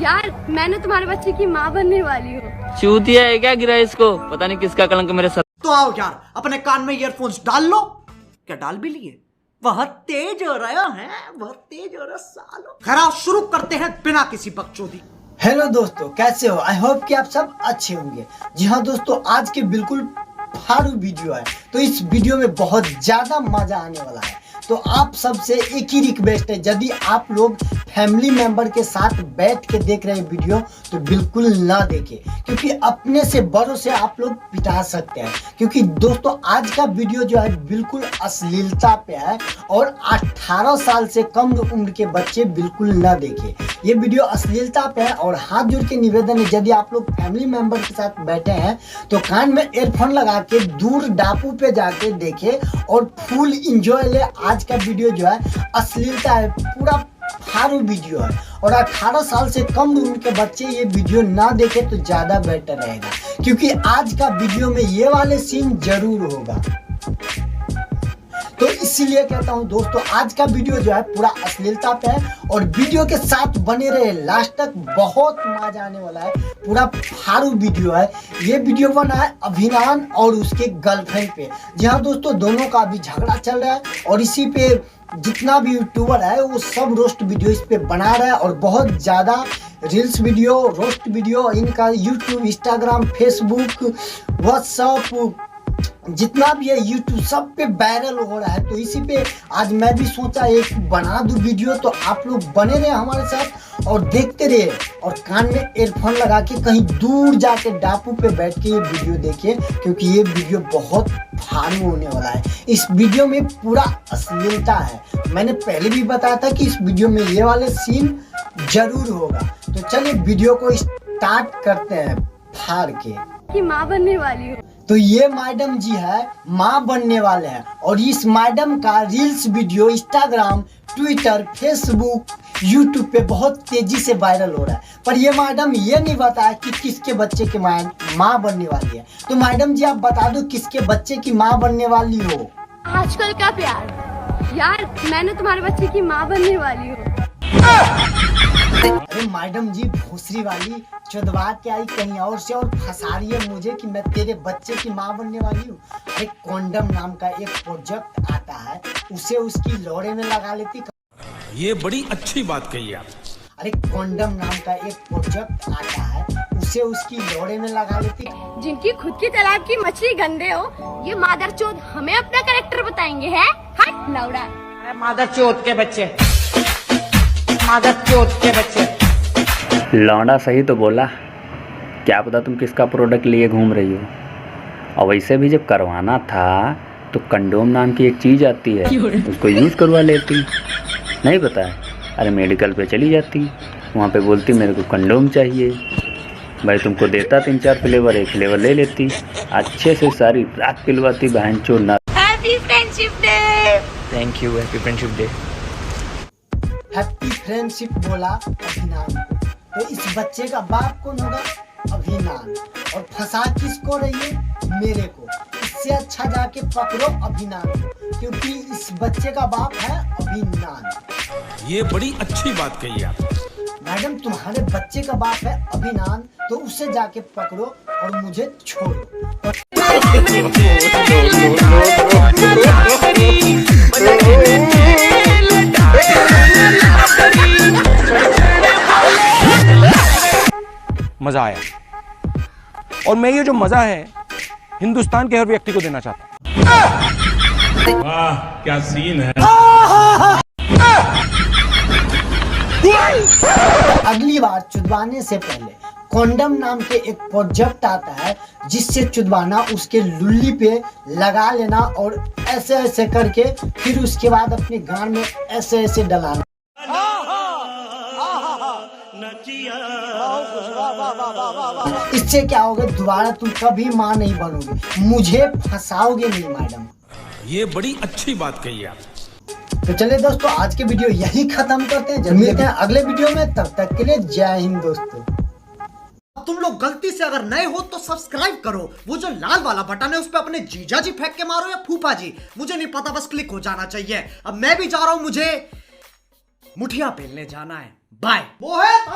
यार मैंने तुम्हारे बच्चे की माँ बनने वाली हूँ। चूतिया है क्या गिरा इसको, पता नहीं किसका कलंक मेरे सर। तो आओ यार अपने कान में ईयरफोन्स डाल लो। क्या डाल भी लिए? बहुत तेज हो रहा है, बहुत तेज हो रहा सालो। खैर शुरू करते हैं बिना किसी बकचोदी। हेलो दोस्तों, कैसे हो? आई होप कि आप सब अच्छे होंगे। जी हाँ दोस्तों, आज के बिल्कुल फाड़ू वीडियो है, तो इस वीडियो में बहुत ज्यादा मजा आने वाला है। तो आप सबसे एक ही रिक्वेस्ट है, यदि आप लोग फैमिली मेंबर के साथ बैठ के देख रहे हैं वीडियो तो बिल्कुल ना देखें, क्योंकि अपने से बड़ों से आप लोग पिटा सकते हैं। क्योंकि दोस्तों आज का वीडियो जो है बिल्कुल अश्लीलता पे है और 18 साल से कम उम्र के बच्चे बिल्कुल ना देखें। ये वीडियो अश्लीलता पे है और हाथ जोड़ के निवेदन है, यदि आप लोग फैमिली मेंबर के साथ बैठे हैं तो कान में एयरफोन लगा के दूर डापू पे जाके देखे और फुल इंजॉय ले। आज का वीडियो जो है अश्लीलता है, पूरा फाड़ू वीडियो है और 18 साल से कम उम्र के बच्चे ये वीडियो ना देखे तो ज्यादा बेटर रहेगा, क्योंकि आज का वीडियो में ये वाले सीन जरूर होगा। तो इसीलिए कहता हूं दोस्तों आज का वीडियो जो है पूरा अश्लीलता पे है और वीडियो के साथ बने रहे लास्ट तक, बहुत मजा आने वाला है। पूरा फाड़ू वीडियो है। ये वीडियो बना है अभिनान और उसके गर्लफ्रेंड पे। जी हाँ दोस्तों, दोनों का अभी झगड़ा चल रहा है और इसी पे जितना भी यूट्यूबर है वो सब रोस्ट वीडियो इस पे बना रहा है और बहुत ज्यादा रील्स वीडियो, रोस्ट वीडियो इनका यूट्यूब, इंस्टाग्राम, फेसबुक, व्हाट्सएप जितना भी है यूट्यूब सब पे वायरल हो रहा है। तो इसी पे आज मैं भी सोचा एक बना दूं वीडियो, तो आप लोग बने रहे हमारे साथ और देखते रहे और कान में एयरफोन लगा के कहीं दूर जाके डापू पे बैठ के ये वीडियो देखिए, क्योंकि ये वीडियो बहुत फाड़ू होने वाला है। इस वीडियो में पूरा अश्लीलता है। मैंने पहले भी बताया था कि इस वीडियो में ये वाले सीन जरूर होगा। तो चलिए वीडियो को स्टार्ट करते हैं फाड़ के। की माँ बनने वाली हूँ। तो ये मैडम जी है, माँ बनने वाले हैं और इस मैडम का reels video Instagram, Twitter, Facebook, YouTube पे बहुत तेजी से वायरल हो रहा है। पर ये मैडम ये नहीं बताया कि किसके बच्चे की माँ बनने वाली है। तो मैडम जी आप बता दो किसके बच्चे की माँ बनने वाली हो? आजकल का प्यार। यार मैंने तुम्हारे बच्चे की माँ बनने वाली हूँ। अरे मैडम जी भोसरी वाली चुदवा के आई कहीं और से और फंसा रही है मुझे कि मैं तेरे बच्चे की माँ बनने वाली हूँ। अरे कॉन्डम नाम का एक प्रोजेक्ट आता है, उसे उसकी लौड़े में लगा लेती। ये बड़ी अच्छी बात कही आप। अरे कॉन्डम नाम का एक प्रोजेक्ट आता है, उसे उसकी लौड़े में लगा लेती। जिनकी खुद की तालाब की मछली गंदे हो, ये मादरचोद हमें अपना कैरेक्टर बताएंगे है? हट लौड़ा। अरे मादरचोद के बच्चे, मादरचोद के बच्चे। लौंडा सही तो बोला, क्या पता तुम किसका प्रोडक्ट लिए घूम रही हो। और वैसे भी जब करवाना था तो कंडोम नाम की एक चीज़ आती है, उसको यूज़ करवा लेती। नहीं पता है? अरे मेडिकल पे चली जाती, वहाँ पे बोलती मेरे को कंडोम चाहिए, भाई तुमको देता 3-4 फ्लेवर, एक फ्लेवर ले लेती, अच्छे से सारी रात पिलवाती बहन चो ना। Happy friendship day. Thank you, happy friendship day. Happy friendship बोला अभिनान को, तो इस बच्चे का बाप कौन होगा? अभिनान। और फंसा किसको रही है? मेरे को। इससे अच्छा जाके पकड़ो अभिनान को, क्योंकि इस बच्चे का बाप है अभिनान। ये बड़ी अच्छी बात कही आप। मैडम तुम्हारे बच्चे का बाप है अभिनान, तो उसे जाके पकड़ो और मुझे छोड़ो। मजा आया और मैं ये जो मजा है हिंदुस्तान के हर व्यक्ति को देना चाहता हूं। वाह क्या सीन है। अगली बार चुदवाने से पहले कॉन्डम नाम के एक प्रोजेक्ट आता है, जिससे चुदवाना उसके लुल्ली पे लगा लेना और ऐसे ऐसे करके फिर उसके बाद अपने गान में ऐसे ऐसे डलाना। इससे क्या होगा? दोबारा तुम कभी माँ नहीं बनोगे, मुझे फंसाओगे नहीं मैडम। ये बड़ी अच्छी बात कही आप। तो चलिए दोस्तों आज के वीडियो यही खत्म करते हैं, मिलते हैं अगले वीडियो में, तब तक के लिए जय हिंद दोस्तों। तुम लोग गलती से अगर नए हो तो सब्सक्राइब करो, वो जो लाल वाला बटन है उस पे अपने जीजा जी फेंक के मारो या फूफा जी, मुझे नहीं पता, बस क्लिक हो जाना चाहिए। अब मैं भी जा रहा हूं, मुझे मुठिया पेलने जाना है। बाय।